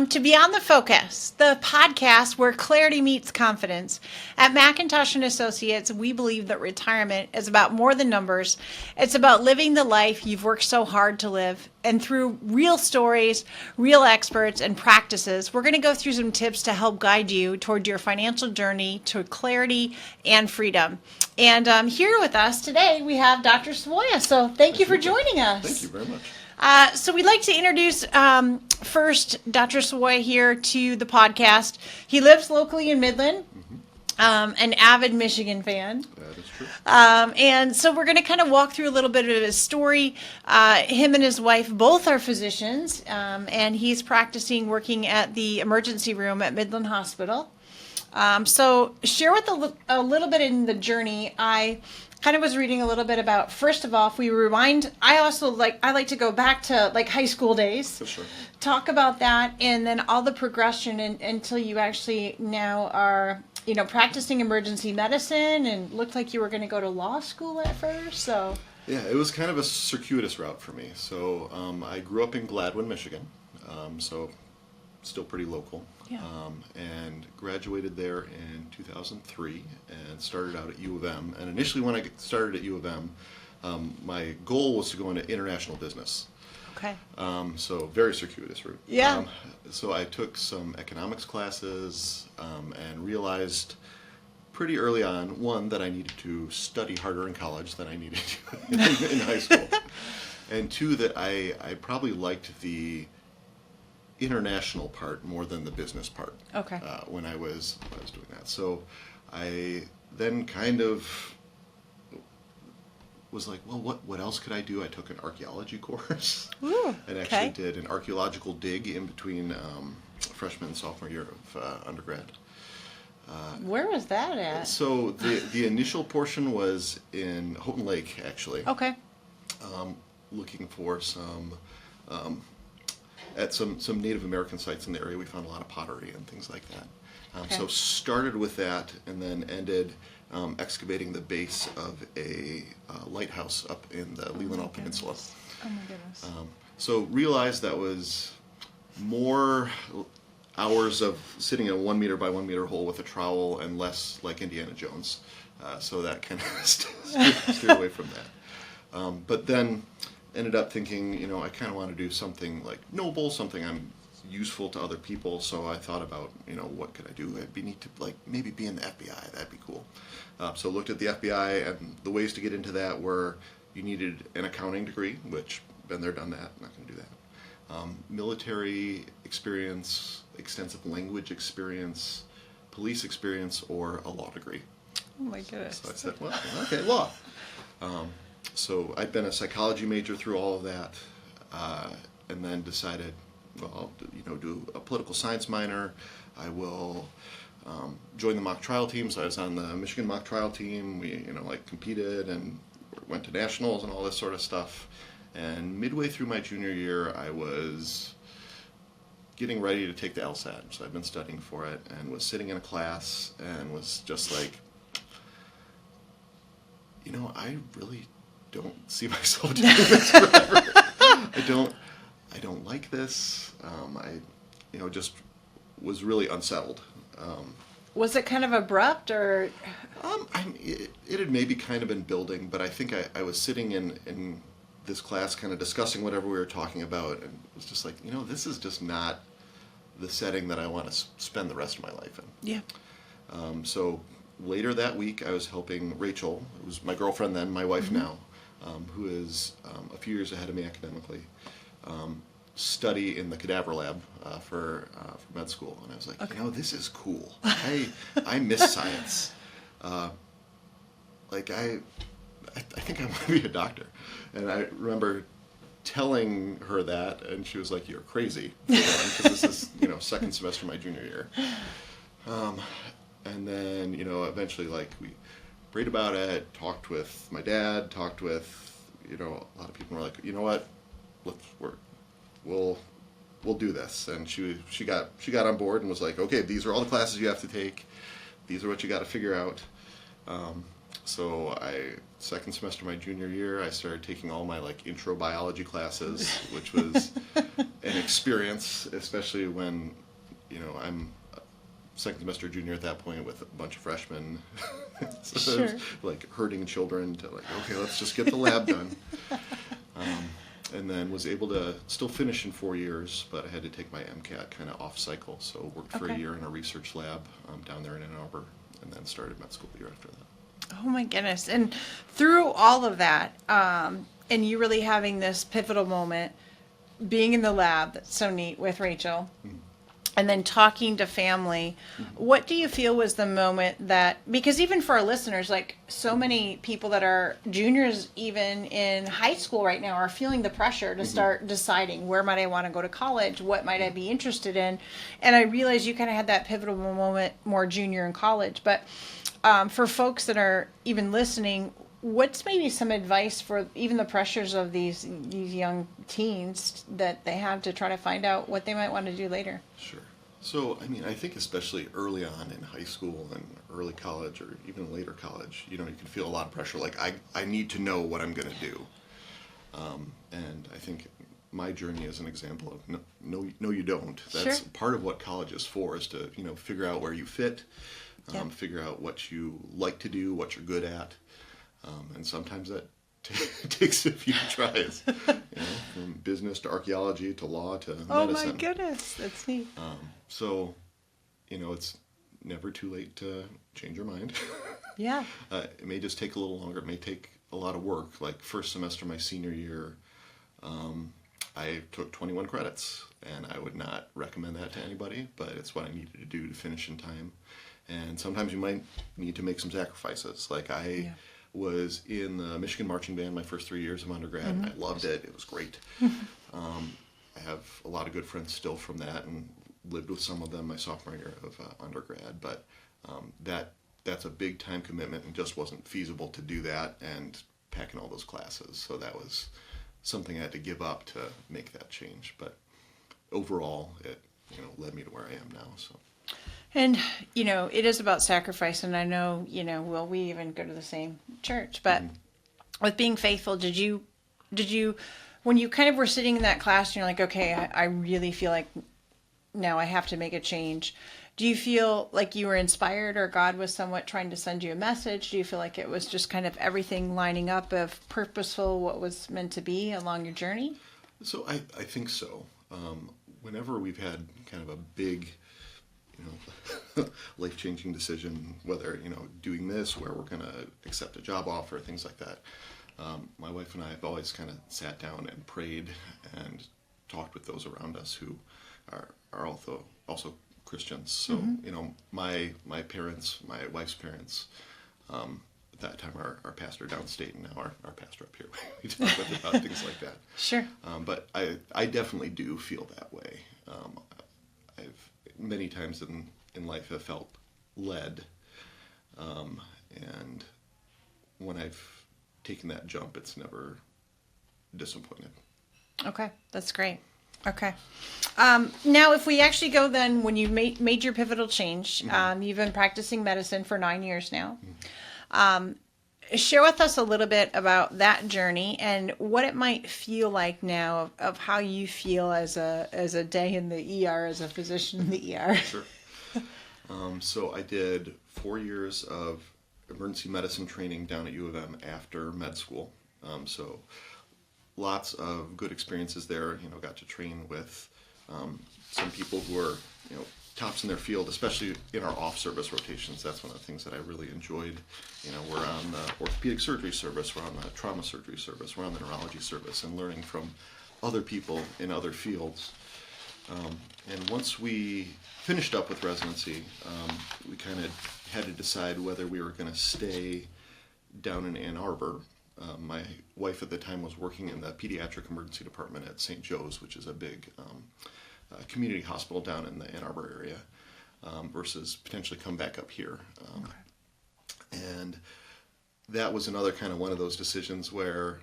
to Beyond the Focus, the podcast where clarity meets confidence. At McIntosh and Associates, we believe that retirement is about more than numbers. It's about living the life you've worked so hard to live. And through real stories, real experts, and practices, we're going to go through some tips to help guide you toward your financial journey to clarity and freedom. And here with us today, we have Dr. Sawaya. So thank you for joining us. Thank you very much. So we'd like to introduce first Dr. Sawaya here to the podcast. He lives locally in Midland, an avid Michigan fan. That is true. And so we're going to kind of walk through a little bit of his story. Him and his wife both are physicians, and he's practicing working at the emergency room at Midland Hospital. So share with a little bit in the journey. I kind of was reading a little bit about, first of all, if we rewind, I like to go back to like high school days. For sure. Talk about that, and then all the progression until you actually now are, practicing emergency medicine, and looked like you were going to go to law school at first. So Yeah, it was kind of a circuitous route for me. So I grew up in Gladwin, Michigan, so still pretty local. Yeah. And graduated there in 2003 and started out at U of M. And initially when I started at U of M, my goal was to go into international business. okay. So very circuitous route. Yeah. So I took some economics classes and realized pretty early on, one, that I needed to study harder in college than I needed to in high school. And two, that I probably liked the international part more than the business part. Okay. When I was doing that. So I then kind of was like, well, what else could I do? I took an archaeology course. Ooh, and okay. actually did an archaeological dig in between freshman and sophomore year of undergrad. Where was that at? So the initial portion was in Houghton Lake, actually. Okay. Looking for at some Native American sites in the area. We found a lot of pottery and things like that. Okay. So started with that, and then ended excavating the base of a lighthouse up in the Leelanau Peninsula. Oh my goodness. So realized that was more hours of sitting in a 1 meter by 1 meter hole with a trowel and less like Indiana Jones. So that kind of steered away from that. But then ended up thinking, I kind of want to do something like noble, something I'm useful to other people. So I thought about, what could I do? It'd be neat to maybe be in the FBI. That'd be cool. So looked at the FBI, and the ways to get into that were you needed an accounting degree, which been there, done that. Not going to do that. Military experience, extensive language experience, police experience, or a law degree. Oh my goodness. So I said, well, okay, law. So I'd been a psychology major through all of that, and then decided, well, I'll do a political science minor. I will join the mock trial team. So I was on the Michigan mock trial team. We, competed and went to nationals and all this sort of stuff. And midway through my junior year, I was getting ready to take the LSAT. So I'd been studying for it and was sitting in a class and was just like, I really don't see myself doing this forever. I don't like this. I just was really unsettled. Was it kind of abrupt, or? It had maybe kind of been building, but I think I was sitting in this class kind of discussing whatever we were talking about, and it was just like, this is just not the setting that I want to spend the rest of my life in. Yeah. So later that week, I was helping Rachel, who was my girlfriend then, my wife now, who is a few years ahead of me academically, study in the cadaver lab for med school. And I was like, Okay. this is cool. I miss science. I think I want to be a doctor. And I remember telling her that, and she was like, you're crazy, because this is, second semester of my junior year. And then, eventually, we prayed about it, talked with my dad, talked with, a lot of people were like, you know what, we'll do this. And she got on board and was like, okay, these are all the classes you have to take. These are what you got to figure out. So second semester my junior year, I started taking all my like intro biology classes, which was an experience, especially when, I'm second semester junior at that point with a bunch of freshmen. So it was Sure. like herding children to like, okay, let's just get the lab done. And then was able to still finish in 4 years, but I had to take my MCAT kind of off cycle. So worked for a Okay. year in a research lab down there in Ann Arbor, and then started med school the year after that. Oh my goodness. And through all of that, and you really having this pivotal moment, being in the lab, that's so neat with Rachel, and then talking to family, what do you feel was the moment that, because even for our listeners, like so many people that are juniors, even in high school right now, are feeling the pressure to start deciding where might I want to go to college, what might I be interested in. And I realize you kind of had that pivotal moment more junior in college, but for folks that are even listening, what's maybe some advice for even the pressures of these young teens that they have to try to find out what they might want to do later? Sure. So, I mean, I think especially early on in high school and early college or even later college, you can feel a lot of pressure. Like, I need to know what I'm going to do. And I think my journey is an example of no, you don't. That's Sure. part of what college is for, is to, figure out where you fit, Yep. figure out what you like to do, what you're good at. And sometimes that takes a few tries, from business to archaeology to law to Oh medicine. my goodness, that's neat. So, it's never too late to change your mind. Yeah. It may just take a little longer. It may take a lot of work. Like first semester my senior year, I took 21 credits, and I would not recommend that to anybody, but it's what I needed to do to finish in time. And sometimes you might need to make some sacrifices. Like I was in the Michigan marching band my first 3 years of undergrad, and I loved it. It was great. I have a lot of good friends still from that, and lived with some of them my sophomore year of undergrad. But that's a big time commitment, and just wasn't feasible to do that and pack in all those classes. So that was something I had to give up to make that change. But overall, it led me to where I am now. So. And, it is about sacrifice. And I know, well, we even go to the same church, but with being faithful, did you, when you kind of were sitting in that class and you're like, okay, I really feel like now I have to make a change. Do you feel like you were inspired, or God was somewhat trying to send you a message? Do you feel like it was just kind of everything lining up of purposeful, what was meant to be along your journey? So I think so. Whenever we've had kind of a big, life-changing decision, whether, doing this, where we're going to accept a job offer, things like that, my wife and I have always kind of sat down and prayed and talked with those around us who are also Christians. So, my parents, my wife's parents, at that time our pastor downstate, and now our pastor up here, we talk with about things like that. Sure. But I definitely do feel that way. I've many times in life have felt led, and when I've taken that jump, it's never disappointed. Okay, that's great. Okay. Now, if we actually go then, when you made your pivotal change, you've been practicing medicine for 9 years now. Share with us a little bit about that journey and what it might feel like now of how you feel as a day in the ER, as a physician in the ER. Sure. So I did 4 years of emergency medicine training down at U of M after med school. So lots of good experiences there. Got to train with some people who are tops in their field, especially in our off-service rotations. That's one of the things that I really enjoyed. We're on the orthopedic surgery service, we're on the trauma surgery service, we're on the neurology service, and learning from other people in other fields. And once we finished up with residency, we kind of had to decide whether we were going to stay down in Ann Arbor. My wife at the time was working in the pediatric emergency department at St. Joe's, which is a big community hospital down in the Ann Arbor area, versus potentially come back up here. And that was another kind of one of those decisions where,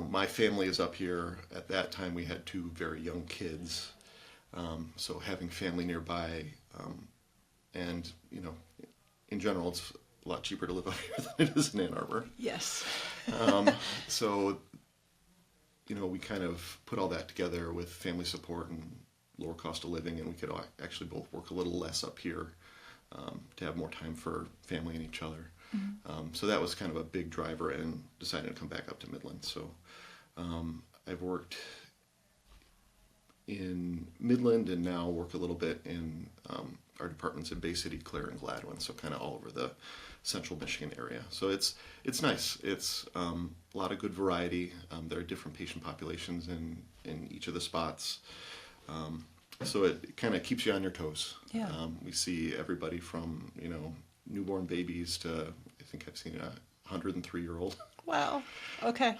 my family is up here. At that time, we had 2 very young kids. So having family nearby, and, in general, it's a lot cheaper to live out here than it is in Ann Arbor. Yes. So, we kind of put all that together with family support and lower cost of living, and we could actually both work a little less up here to have more time for family and each other. So that was kind of a big driver in deciding to come back up to Midland. So I've worked in Midland and now work a little bit in our departments in Bay City, Clare, and Gladwin, so kind of all over the central Michigan area. So it's nice. It's a lot of good variety. There are different patient populations in each of the spots. So it kind of keeps you on your toes. Yeah. We see everybody from, newborn babies to, I think I've seen a 103-year-old. Wow. Okay.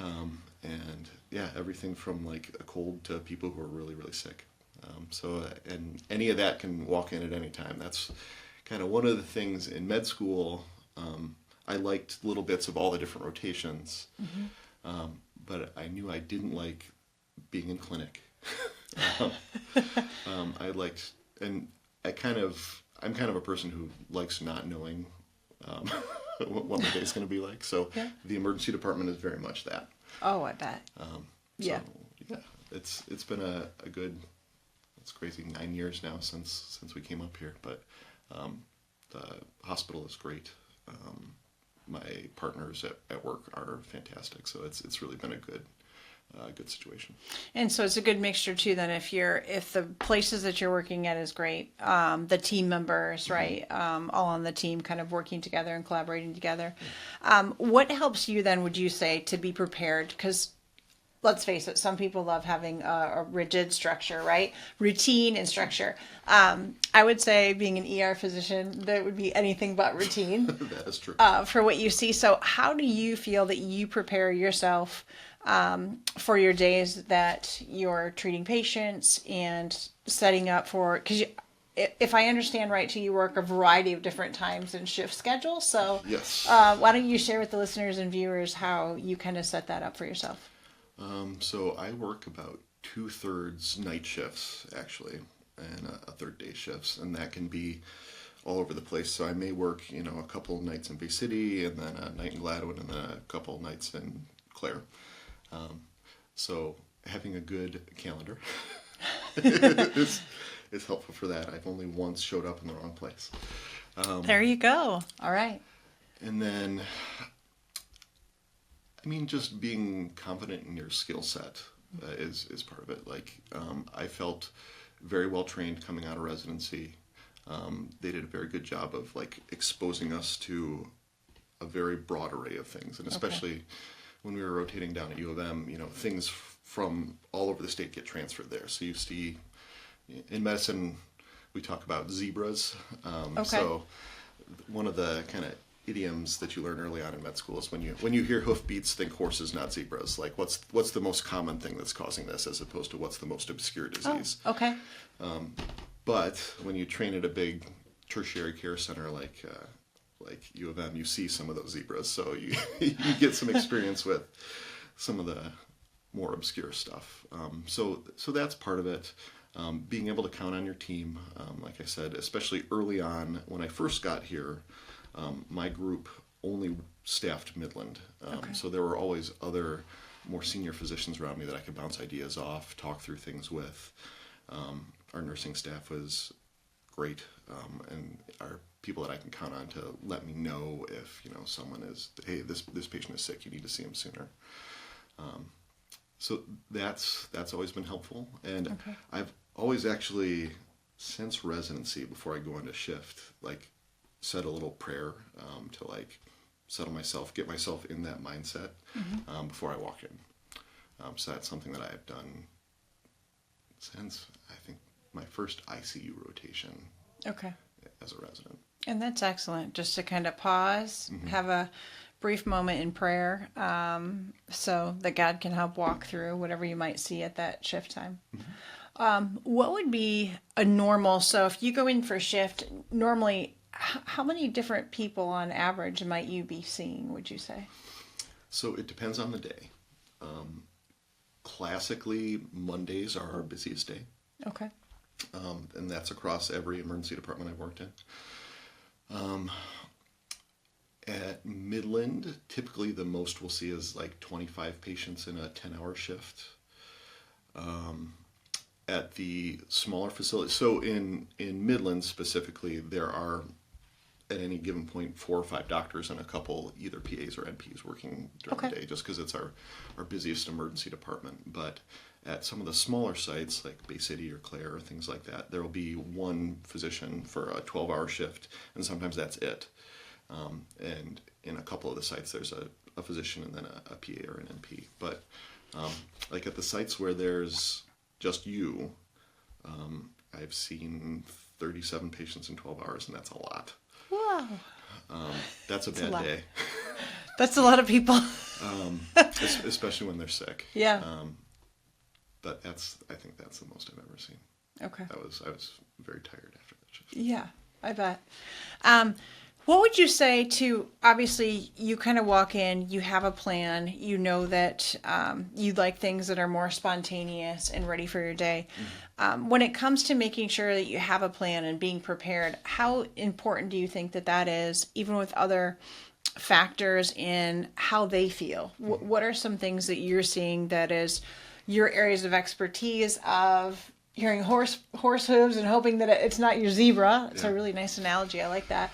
And yeah, everything from like a cold to people who are really, really sick. And any of that can walk in at any time. That's kind of one of the things in med school. I liked little bits of all the different rotations, but I knew I didn't like being in clinic. I liked, and I'm kind of a person who likes not knowing what my day's going to be like. So yeah. The emergency department is very much that. Oh, I bet. Yeah. Yeah, it's been a good, it's crazy, 9 years now since we came up here, but the hospital is great. My partners at work are fantastic, so it's really been a good situation. And so it's a good mixture too. Then, if the places that you're working at is great, the team members, right, all on the team, kind of working together and collaborating together. What helps you then? Would you say to be prepared? Because let's face it, some people love having a rigid structure, right? Routine and structure. I would say being an ER physician, that would be anything but routine. That is true. For what you see. So how do you feel that you prepare yourself for your days that you're treating patients and setting up for, because if I understand right, too, you work a variety of different times and shift schedules. So yes. Why don't you share with the listeners and viewers how you kind of set that up for yourself? So I work about 2/3 night shifts, actually, and a third day shifts, and that can be all over the place. So I may work, a couple nights in Bay City, and then a night in Gladwin, and then a couple nights in Clare. So having a good calendar is helpful for that. I've only once showed up in the wrong place. There you go. All right. And then, just being confident in your skill set is part of it. Like, I felt very well trained coming out of residency. They did a very good job of exposing us to a very broad array of things, and especially when we were rotating down at U of M, things from all over the state get transferred there. So you see, in medicine, we talk about zebras. So one of the kind of idioms that you learn early on in med school is when you hear hoofbeats, think horses, not zebras. Like what's the most common thing that's causing this, as opposed to what's the most obscure disease. Oh, okay. But when you train at a big tertiary care center like U of M, you see some of those zebras, so you get some experience with some of the more obscure stuff. So that's part of it. Being able to count on your team, like I said, especially early on when I first got here, my group only staffed Midland, so there were always other more senior physicians around me that I could bounce ideas off, talk through things with. Our nursing staff was great, and are people that I can count on to let me know if someone is, hey, this patient is sick, you need to see him sooner. So that's always been helpful, and I've always actually, since residency, before I go into shift, said a little prayer to settle myself, get myself in that mindset before I walk in. So that's something that I have done since I think my first ICU rotation. Okay. As a resident. And that's excellent, just to kind of pause, have a brief moment in prayer, so that God can help walk through whatever you might see at that shift time. What would be a normal, so if you go in for a shift, normally, how many different people on average might you be seeing, would you say? So it depends on the day. Classically, Mondays are our busiest day. Okay. And that's across every emergency department I've worked in. At Midland, typically the most we'll see is like 25 patients in a 10-hour shift. At the smaller facility, so in Midland specifically, there are at any given point 4 or 5 doctors and a couple either PAs or NPs working during the day, just because it's our busiest emergency department. But at some of the smaller sites like Bay City or Clare or things like that, there will be one physician for a 12-hour shift, and sometimes that's it. And in a couple of the sites, there's a physician and then a PA or an NP. But like at the sites where there's just you, I've seen 37 patients in 12 hours, and that's a lot. Wow. That's a bad day. That's a lot of people. Especially when they're sick. Yeah. But I think that's the most I've ever seen. Okay. I was very tired after that shift. Yeah, I bet. What would you say to, obviously, you kind of walk in, you have a plan, you know that you like things that are more spontaneous and ready for your day. When it comes to making sure that you have a plan and being prepared, how important do you think that is, even with other factors in how they feel? What are some things that you're seeing that is your areas of expertise of hearing horse hooves and hoping that it's not your zebra? It's a really nice analogy. I like that.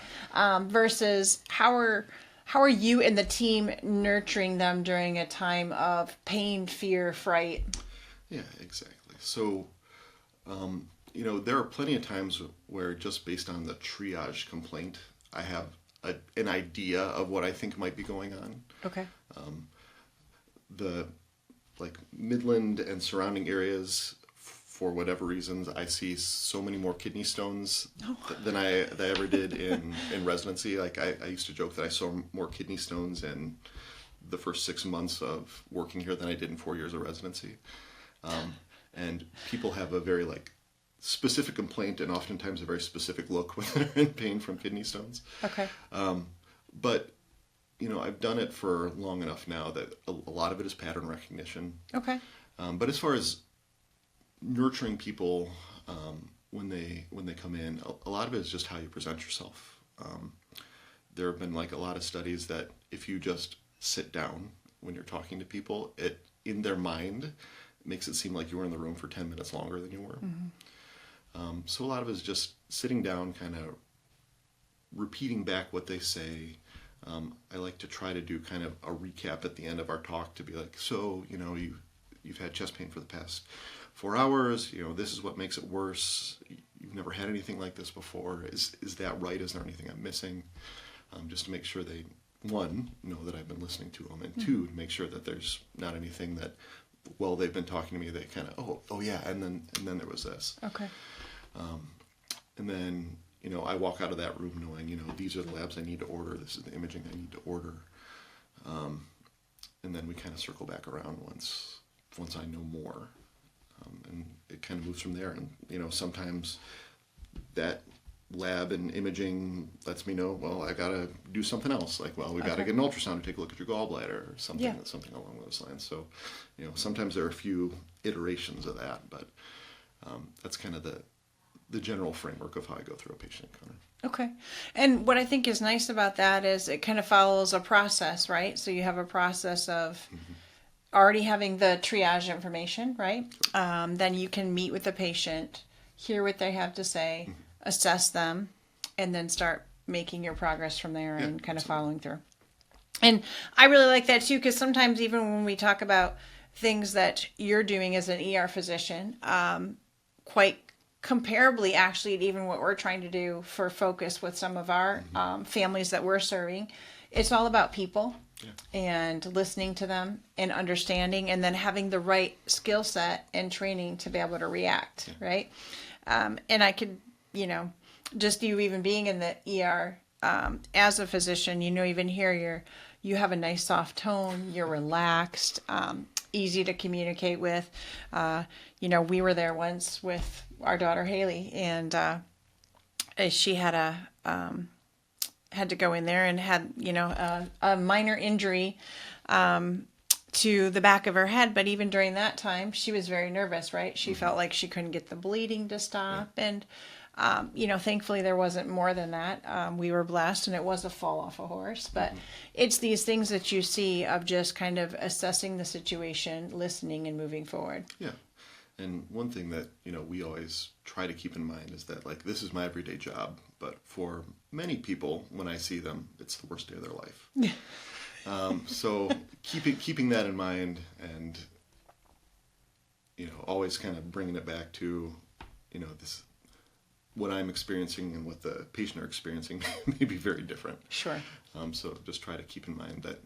Versus how are you and the team nurturing them during a time of pain, fear, fright? Yeah, exactly. So, there are plenty of times where just based on the triage complaint, I have an idea of what I think might be going on. Okay. The Midland and surrounding areas, for whatever reasons, I see so many more kidney stones than I ever did in residency. Like I used to joke that I saw more kidney stones in the first 6 months of working here than I did in 4 years of residency. And people have a very specific complaint and oftentimes a very specific look when they're in pain from kidney stones. Okay. But I've done it for long enough now that a lot of it is pattern recognition. Okay. But as far as nurturing people when they come in, a lot of it is just how you present yourself. There have been a lot of studies that if you just sit down when you're talking to people, it in their mind makes it seem like you were in the room for 10 minutes longer than you were. Mm-hmm. So a lot of it is just sitting down, kind of repeating back what they say. I like to try to do kind of a recap at the end of our talk to be like, so, you've had chest pain for the past 4 hours, this is what makes it worse. You've never had anything like this before. Is that right? Is there anything I'm missing? Just to make sure they, one, know that I've been listening to them, and two, to make sure that there's not anything that, while they've been talking to me, they kind of, oh yeah, and then there was this. Okay. And then, I walk out of that room knowing, these are the labs I need to order. This is the imaging I need to order. And then we kind of circle back around once I know more. And it kind of moves from there. And, sometimes that lab and imaging lets me know, well, I got to do something else. We got to get an ultrasound to take a look at your gallbladder or something, something along those lines. So, sometimes there are a few iterations of that, but that's kind of the general framework of how I go through a patient encounter. Okay. And what I think is nice about that is it kind of follows a process, right? So you have a process of already having the triage information, right? Then you can meet with the patient, hear what they have to say, assess them, and then start making your progress from there and kind of following through. And I really like that too, because sometimes even when we talk about things that you're doing as an ER physician, quite comparably actually to even what we're trying to do for focus with some of our families that we're serving, it's all about people. And listening to them and understanding, and then having the right skill set and training to be able to react, right? And I could, just you even being in the ER as a physician, even here you have a nice soft tone, you're relaxed, easy to communicate with. We were there once with our daughter Haley, and she had had to go in there and had, a minor injury to the back of her head. But even during that time, she was very nervous, right? She felt like she couldn't get the bleeding to stop. And Thankfully there wasn't more than that. We were blessed, and it was a fall off a horse. But it's these things that you see of just kind of assessing the situation, listening, and moving forward. Yeah. And one thing that, we always try to keep in mind is that, like, this is my everyday job, but for many people, when I see them, it's the worst day of their life. So keeping that in mind, and, always kind of bringing it back to, this, what I'm experiencing and what the patient are experiencing may be very different. Sure. So just try to keep in mind that,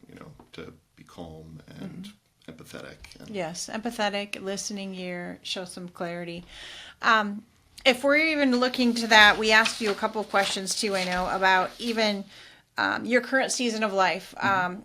to be calm and empathetic. Yes, empathetic, listening ear, show some clarity. If we're even looking to that, we asked you a couple of questions too, I know, about even your current season of life.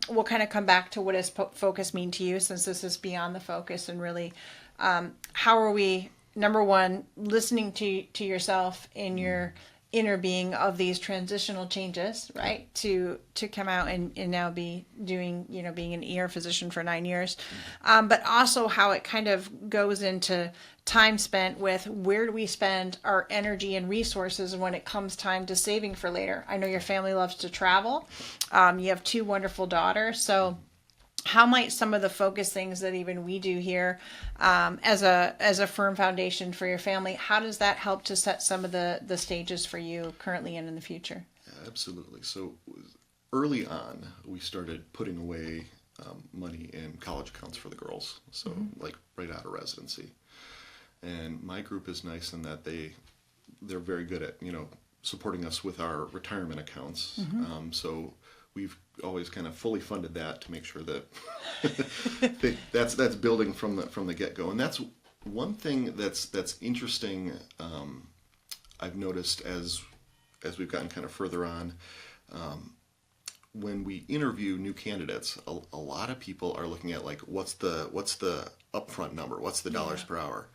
We'll kind of come back to what does focus mean to you, since this is beyond the focus, and really how are we, number one, listening to yourself in your inner being of these transitional changes, right? To come out and now be doing, being an ER physician for 9 years. But also how it kind of goes into time spent with where do we spend our energy and resources when it comes time to saving for later. I know your family loves to travel. You have 2 wonderful daughters. So how might some of the focus things that even we do here as a firm foundation for your family, how does that help to set some of the stages for you currently and in the future? Yeah, absolutely. So early on, we started putting away money in college accounts for the girls. So like right out of residency. And my group is nice in that they're very good at, supporting us with our retirement accounts. So we've always kind of fully funded that to make sure that that's building from the get-go. And that's one thing that's interesting. I've noticed as we've gotten kind of further on, when we interview new candidates, a lot of people are looking at, like, what's the upfront number, what's the dollars per hour,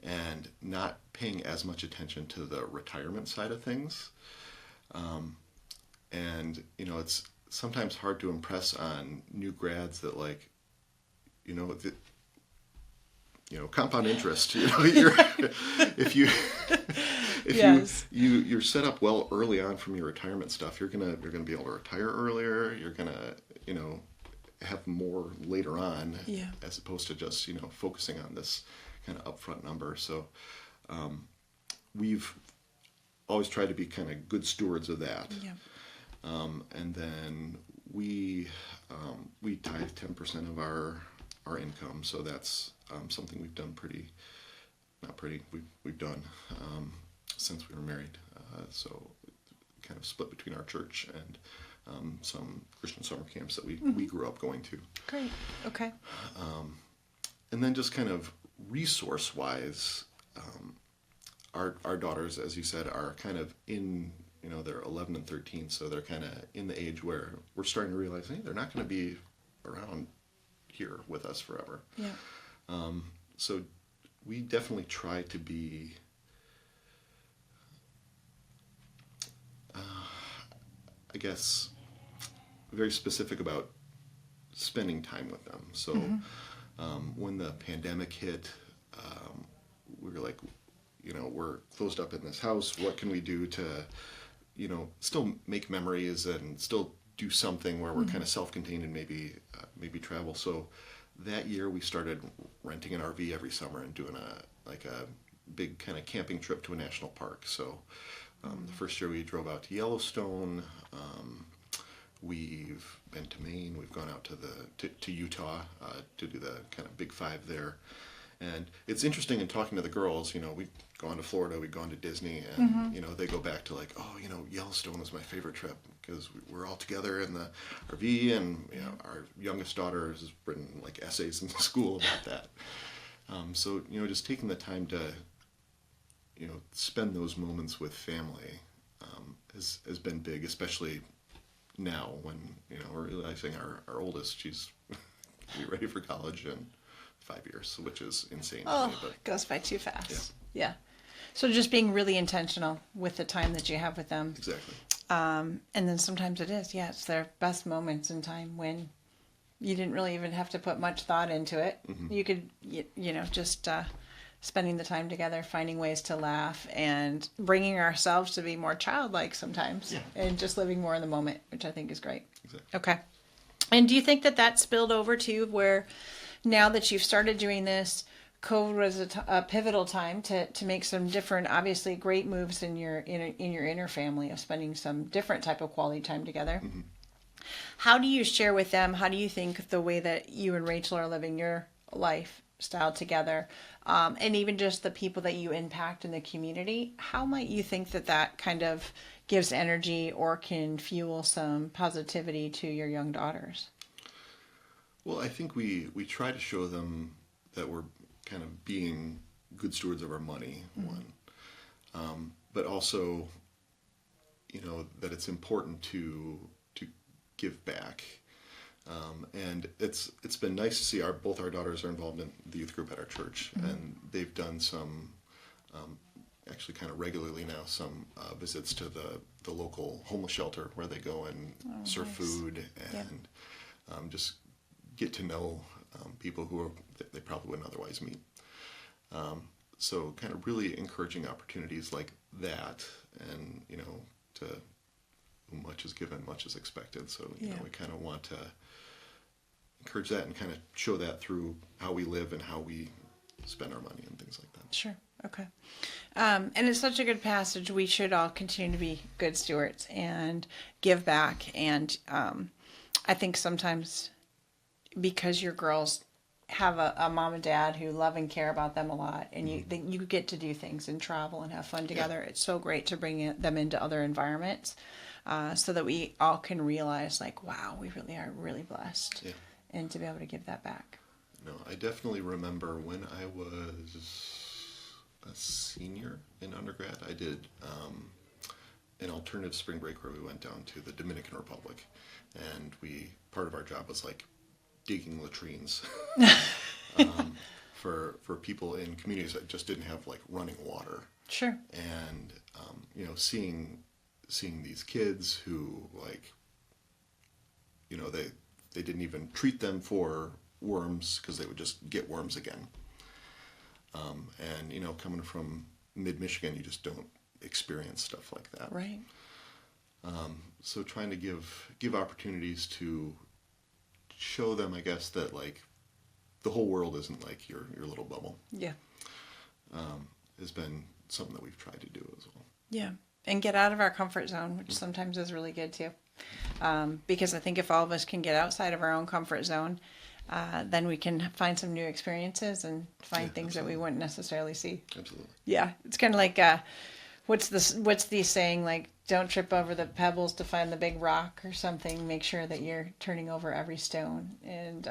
and not paying as much attention to the retirement side of things. And it's sometimes hard to impress on new grads that, like, compound interest. You're you're set up well early on from your retirement stuff, you're gonna be able to retire earlier. You're gonna have more later on, as opposed to just focusing on this kind of upfront number. So we've always tried to be kind of good stewards of that. And then we tithe 10% of our income, so that's something we've done we've done since we were married. So kind of split between our church and some Christian summer camps that we grew up going to. Great. Okay. And then just kind of resource-wise, our daughters, as you said, are kind of in, they're 11 and 13, so they're kind of in the age where we're starting to realize, hey, they're not going to be around here with us forever. So we definitely try to be, I guess, very specific about spending time with them. So when the pandemic hit, we were like, we're closed up in this house. What can we do to, still make memories and still do something where we're kind of self-contained and maybe travel. So that year we started renting an RV every summer and doing a big kind of camping trip to a national park. So the first year we drove out to Yellowstone. We've been to Maine. We've gone out to Utah to do the kind of Big Five there. And it's interesting in talking to the girls, we'd gone to Florida, we'd gone to Disney, and, they go back to like, oh, Yellowstone was my favorite trip because we're all together in the RV, and, our youngest daughter has written like essays in school about that. So, just taking the time to, spend those moments with family has been big, especially now when, we're realizing our oldest, she's be ready for college in 5 years, which is insane to me. But it goes by too fast. Yeah. So just being really intentional with the time that you have with them. Exactly. And then sometimes it is, it's their best moments in time when you didn't really even have to put much thought into it. You could, just spending the time together, finding ways to laugh, and bringing ourselves to be more childlike sometimes, and just living more in the moment, which I think is great. Exactly. Okay. And do you think that that spilled over to where now that you've started doing this, COVID was a pivotal time to make some different, obviously great moves in your inner family of spending some different type of quality time together. Mm-hmm. How do you share with them? How do you think the way that you and Rachel are living your lifestyle together, and even just the people that you impact in the community, how might you think that that kind of gives energy or can fuel some positivity to your young daughters? Well, I think we try to show them that we're kind of being good stewards of our money, but also, that it's important to give back. And it's been nice to see both our daughters are involved in the youth group at our church, and they've done some, actually kind of regularly now, some visits to the local homeless shelter where they go and serve food and just get to know people that they probably wouldn't otherwise meet. So kind of really encouraging opportunities like that, and to whom much is given, much is expected. So we kind of want to encourage that and kind of show that through how we live and how we spend our money and things like that. Sure. Okay. And it's such a good passage. We should all continue to be good stewards and give back. And I think sometimes because your girls have a mom and dad who love and care about them a lot, and you get to do things and travel and have fun together. It's so great to bring them into other environments, so that we all can realize, like, wow, we really are really blessed, and to be able to give that back. No, I definitely remember when I was a senior in undergrad, I did an alternative spring break where we went down to the Dominican Republic, and part of our job was like digging latrines for people in communities that just didn't have like running water. Sure. And seeing these kids who, like, they didn't even treat them for worms because they would just get worms again. And coming from mid-Michigan, you just don't experience stuff like that. Right. So trying to give opportunities to show them, I guess, that like the whole world isn't like your little bubble. Yeah. Has been something that we've tried to do as well. Yeah. And get out of our comfort zone, which sometimes is really good too. Because I think if all of us can get outside of our own comfort zone, then we can find some new experiences and find things that we wouldn't necessarily see. Absolutely. Yeah. It's kind of like, what's the saying, like, don't trip over the pebbles to find the big rock or something. Make sure that you're turning over every stone and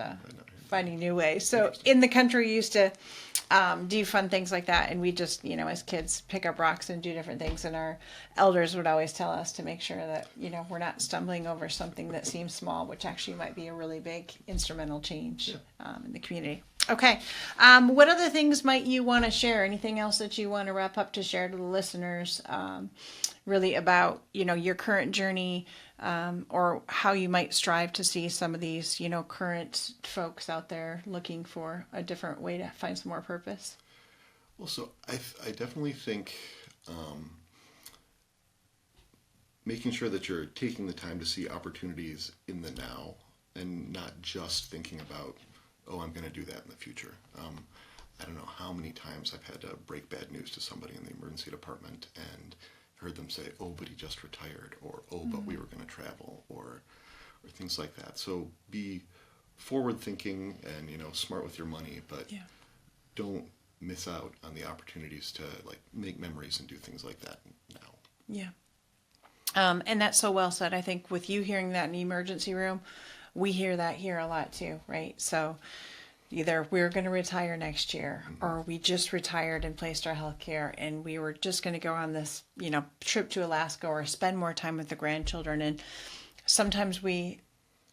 finding new ways. So in the country, we used to do fun things like that, and we just, as kids, pick up rocks and do different things. And our elders would always tell us to make sure that we're not stumbling over something that seems small, which actually might be a really big instrumental change in the community. Okay. What other things might you want to share? Anything else that you want to wrap up to share to the listeners, really about, your current journey, or how you might strive to see some of these, current folks out there looking for a different way to find some more purpose? Well, so I definitely think making sure that you're taking the time to see opportunities in the now and not just thinking about, oh, I'm going to do that in the future. I don't know how many times I've had to break bad news to somebody in the emergency department and heard them say, oh, but he just retired, or oh, but we were going to travel, or things like that. So be forward thinking and, smart with your money, but don't miss out on the opportunities to like make memories and do things like that now. Yeah. And that's so well said. I think with you hearing that in the emergency room, we hear that here a lot too, right? So either we're going to retire next year, or we just retired and placed our health care, and we were just going to go on this, trip to Alaska or spend more time with the grandchildren. And sometimes we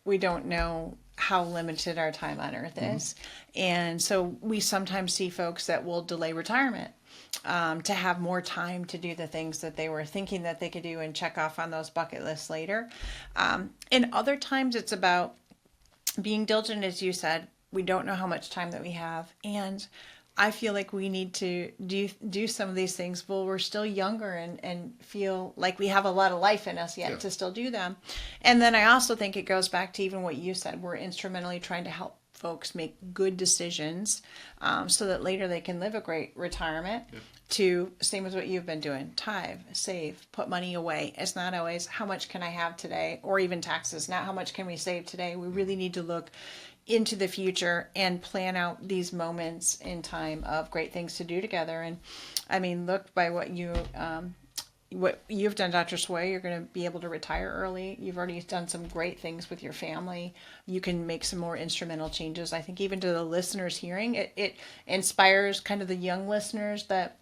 don't know how limited our time on earth is. And so we sometimes see folks that will delay retirement to have more time to do the things that they were thinking that they could do and check off on those bucket lists later. And other times it's about being diligent, as you said. We don't know how much time that we have, and I feel like we need to do some of these things while we're still younger and feel like we have a lot of life in us yet to still do them. And then I also think it goes back to even what you said. We're instrumentally trying to help folks make good decisions so that later they can live a great retirement. To same as what you've been doing, tithe, save, put money away. It's not always how much can I have today, or even taxes, not how much can we save today. We really need to look into the future and plan out these moments in time of great things to do together. And I mean, look by what you've done, Dr. Sawaya, you're going to be able to retire early. You've already done some great things with your family. You can make some more instrumental changes. I think even to the listeners hearing, it inspires kind of the young listeners that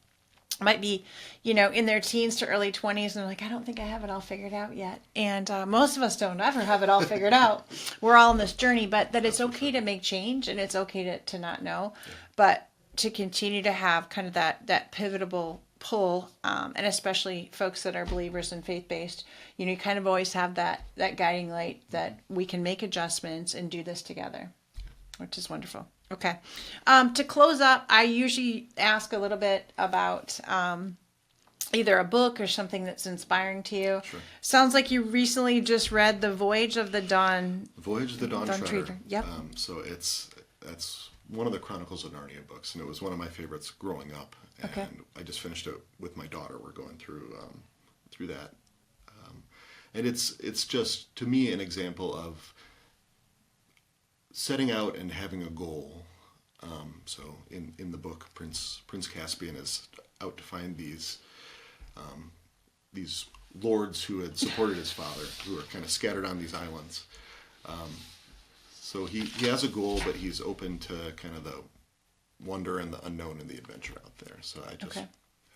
might be, in their teens to early 20s, and they're like, I don't think I have it all figured out yet. And most of us don't ever have it all figured out. We're all on this journey, but that it's okay to make change, and it's okay to not know, but to continue to have kind of that pivotal pull, and especially folks that are believers and faith-based, you kind of always have that guiding light that we can make adjustments and do this together, which is wonderful. Okay. To close up, I usually ask a little bit about either a book or something that's inspiring to you. Sure. Sounds like you recently just read The Voyage of the Dawn. The Voyage of the Dawn Treader. Yep. So that's one of the Chronicles of Narnia books, and it was one of my favorites growing up. And I just finished it with my daughter. We're going through that, and it's just, to me, an example of setting out and having a goal. So in the book, Prince Caspian is out to find these lords who had supported his father, who are kind of scattered on these islands. So he has a goal, but he's open to kind of the wonder and the unknown and the adventure out there. So I just have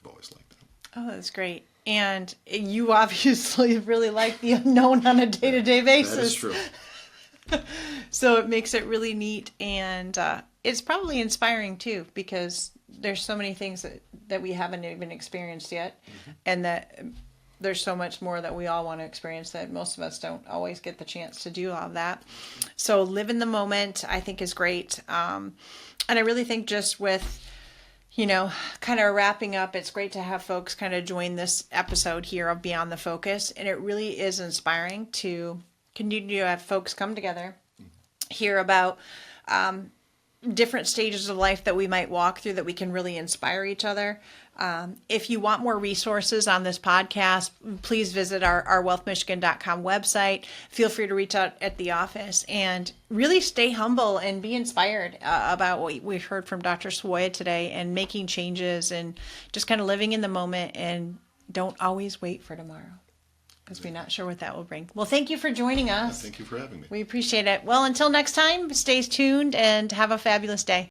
always liked that. Oh, that's great. And you obviously really like the unknown on a day-to-day basis. That is true. So it makes it really neat, and it's probably inspiring too, because there's so many things that we haven't even experienced yet, and that there's so much more that we all want to experience that most of us don't always get the chance to do all of that. So live in the moment, I think, is great. And I really think just with, kind of wrapping up, it's great to have folks kind of join this episode here of Beyond the Focus, and it really is inspiring to continue to have folks come together, hear about different stages of life that we might walk through that we can really inspire each other. If you want more resources on this podcast, please visit our wealthmichigan.com website. Feel free to reach out at the office, and really stay humble and be inspired about what we've heard from Dr. Sawaya today, and making changes and just kind of living in the moment, and don't always wait for tomorrow, because we're not sure what that will bring. Well, thank you for joining us. Thank you for having me. We appreciate it. Well, until next time, stay tuned and have a fabulous day.